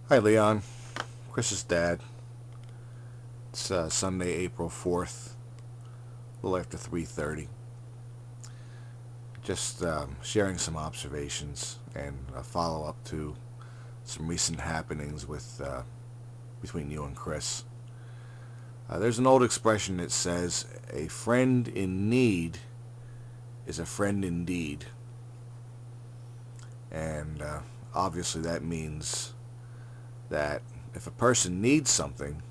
Hi, Leon. Chris's dad. It's Sunday, April 4th, a little after 3:30. Just sharing some observations and a follow-up to some recent happenings with between you and Chris. There's an old expression that says, "A friend in need is a friend indeed," and obviously that means that if a person needs something,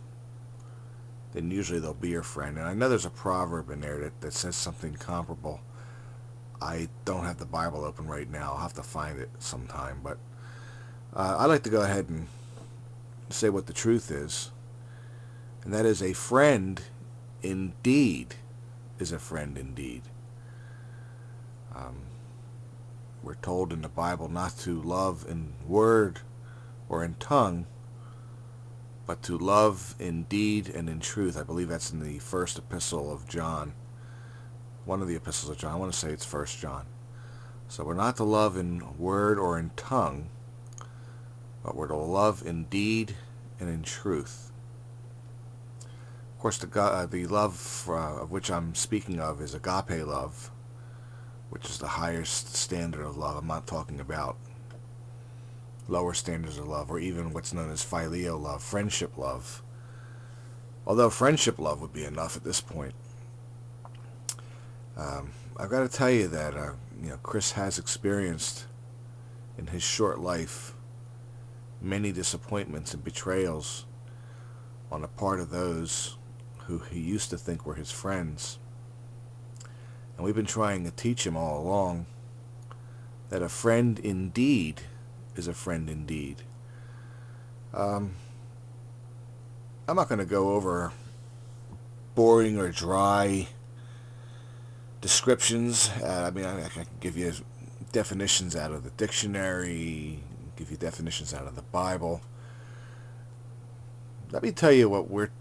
then usually they'll be your friend. And I know there's a proverb in there that says something comparable. I don't have the Bible open right now. I'll have to find it sometime. But I'd like to go ahead and say what the truth is. And that is, a friend indeed is a friend indeed. Um, we're told in the Bible not to love in word or in tongue, but to love in deed and in truth. I believe that's in the first epistle of John. One of the epistles of John. I want to say it's First John. So we're not to love in word or in tongue, but we're to love in deed and in truth. Of course, the love of which I'm speaking of is agape love, which is the highest standard of love. I'm not talking about lower standards of love, or even what's known as phileo love, friendship love. Although friendship love would be enough at this point. I've got to tell you that Chris has experienced in his short life many disappointments and betrayals on the part of those who he used to think were his friends. And we've been trying to teach him all along that a friend indeed is a friend indeed. I'm not going to go over boring or dry descriptions. I can give you definitions out of the dictionary, give you definitions out of the Bible. Let me tell you what we're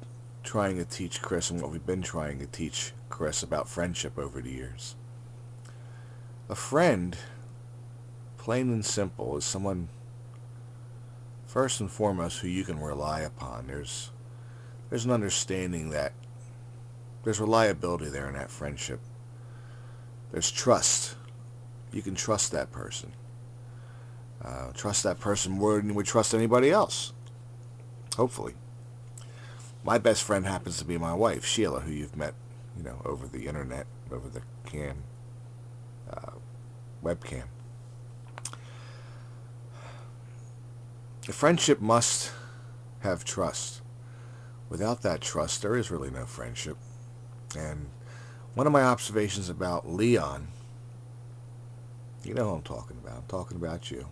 trying to teach Chris and what we've been trying to teach Chris about friendship over the years. A friend, plain and simple, is someone, first and foremost, who you can rely upon. There's an understanding that there's reliability there in that friendship. There's trust. You can trust that person. Trust that person more than you would trust anybody else. Hopefully. My best friend happens to be my wife, Sheila, who you've met, over the internet, over the webcam. A friendship must have trust. Without that trust, there is really no friendship. And one of my observations about Leon, you know who I'm talking about you,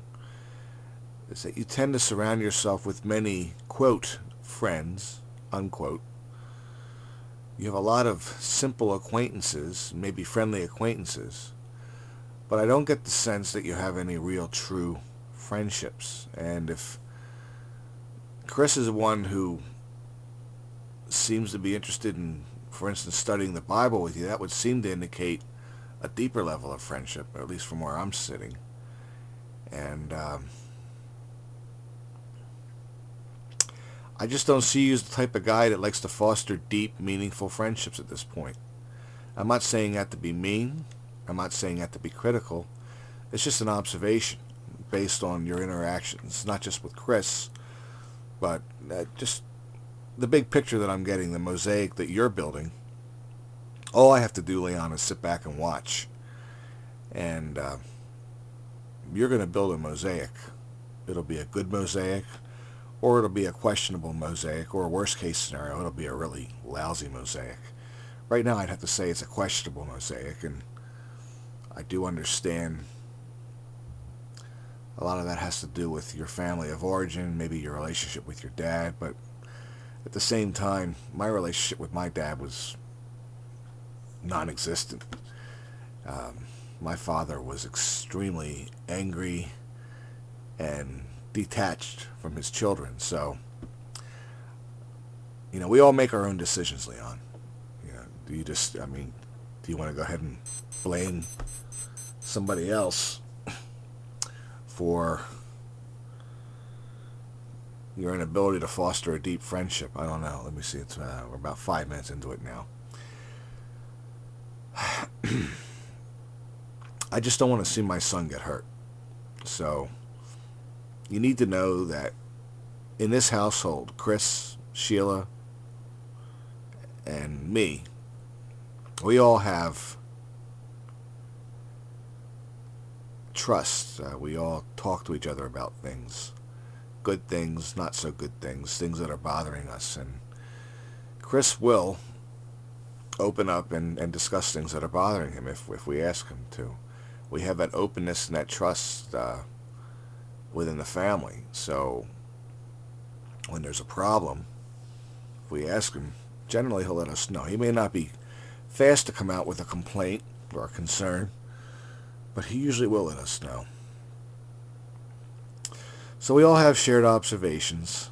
is that you tend to surround yourself with many, quote, friends, unquote. You have a lot of simple acquaintances, maybe friendly acquaintances, but I don't get the sense that you have any real true friendships. And if Chris is one who seems to be interested in, for instance, studying the Bible with you, that would seem to indicate a deeper level of friendship, or at least from where I'm sitting. And I just don't see you as the type of guy that likes to foster deep, meaningful friendships at this point. I'm not saying that to be mean. I'm not saying that to be critical. It's just an observation based on your interactions, not just with Chris, but just the big picture that I'm getting, the mosaic that you're building. All I have to do, Leon, is sit back and watch. And you're going to build a mosaic. It'll be a good mosaic, or it'll be a questionable mosaic, or a worst case scenario, it'll be a really lousy mosaic. Right now I'd have to say it's a questionable mosaic, and I do understand a lot of that has to do with your family of origin, maybe your relationship with your dad, but at the same time, my relationship with my dad was non-existent. My father was extremely angry and detached from his children. So, we all make our own decisions, Leon. Do you want to go ahead and blame somebody else for your inability to foster a deep friendship. I don't know. Let me see. We're about 5 minutes into it now. I just don't want to see my son get hurt. So you need to know that in this household, Chris, Sheila, and me, we all have trust. We all talk to each other about things. Good things, not so good things, things that are bothering us. And Chris will open up and discuss things that are bothering him if we ask him to. We have that openness and that trust within the family. So when there's a problem, if we ask him, generally he'll let us know. He may not be fast to come out with a complaint or a concern, but he usually will let us know. So we all have shared observations.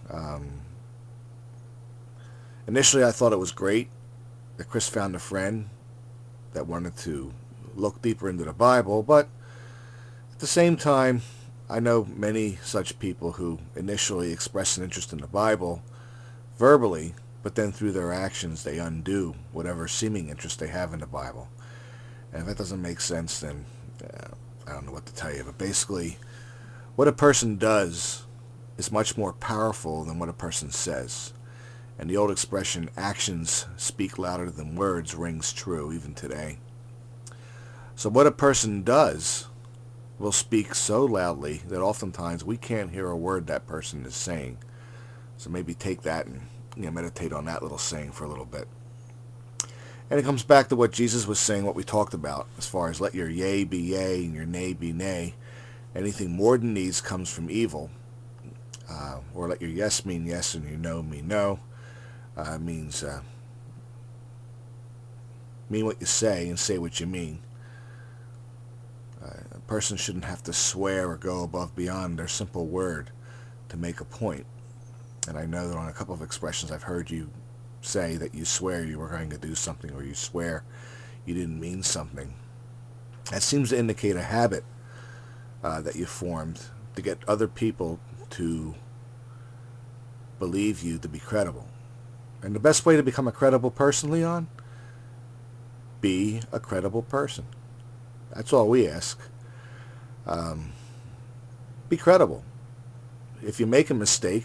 Initially I thought it was great that Chris found a friend that wanted to look deeper into the Bible, but at the same time, I know many such people who initially express an interest in the Bible verbally, but then through their actions they undo whatever seeming interest they have in the Bible. And if that doesn't make sense, then I don't know what to tell you. But basically, what a person does is much more powerful than what a person says. And the old expression, actions speak louder than words, rings true even today. So what a person does will speak so loudly that oftentimes we can't hear a word that person is saying. So maybe take that and meditate on that little saying for a little bit. And it comes back to what Jesus was saying, what we talked about, as far as let your yea be yea and your nay be nay. Anything more than these comes from evil. Or let your yes mean yes and your no mean no. Means mean what you say and say what you mean. A person shouldn't have to swear or go above beyond their simple word to make a point. And I know that on a couple of expressions I've heard you say that you swear you were going to do something, or you swear you didn't mean something. That seems to indicate a habit that you formed to get other people to believe you to be credible. And the best way to become a credible person, Leon, be a credible person. That's all we ask. Be credible. If you make a mistake,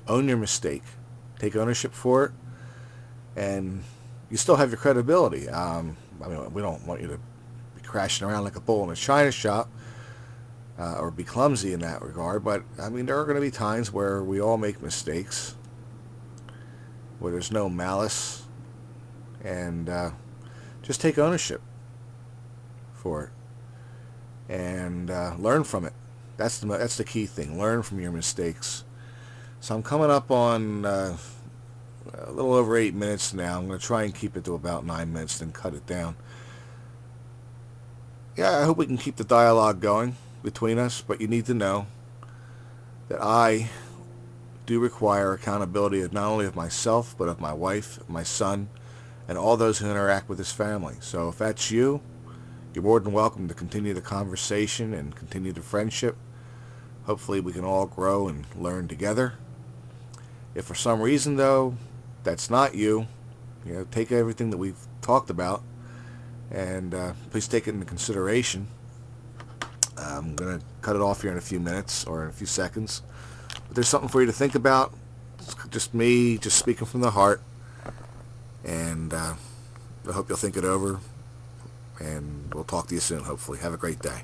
own your mistake. Take ownership for it, and you still have your credibility. I mean, we don't want you to be crashing around like a bull in a china shop or be clumsy in that regard, but I mean, there are going to be times where we all make mistakes, where there's no malice, and just take ownership for it and learn from it. That's the key thing. Learn from your mistakes. So I'm coming up on a little over 8 minutes now. I'm going to try and keep it to about 9 minutes, then cut it down. Yeah, I hope we can keep the dialogue going between us, but you need to know that I do require accountability of not only of myself, but of my wife, my son, and all those who interact with this family. So if that's you, you're more than welcome to continue the conversation and continue the friendship. Hopefully we can all grow and learn together. If for some reason, though, that's not you, take everything that we've talked about and please take it into consideration. I'm going to cut it off here in a few minutes or in a few seconds. But there's something for you to think about. It's just me, just speaking from the heart. And I hope you'll think it over. And we'll talk to you soon, hopefully. Have a great day.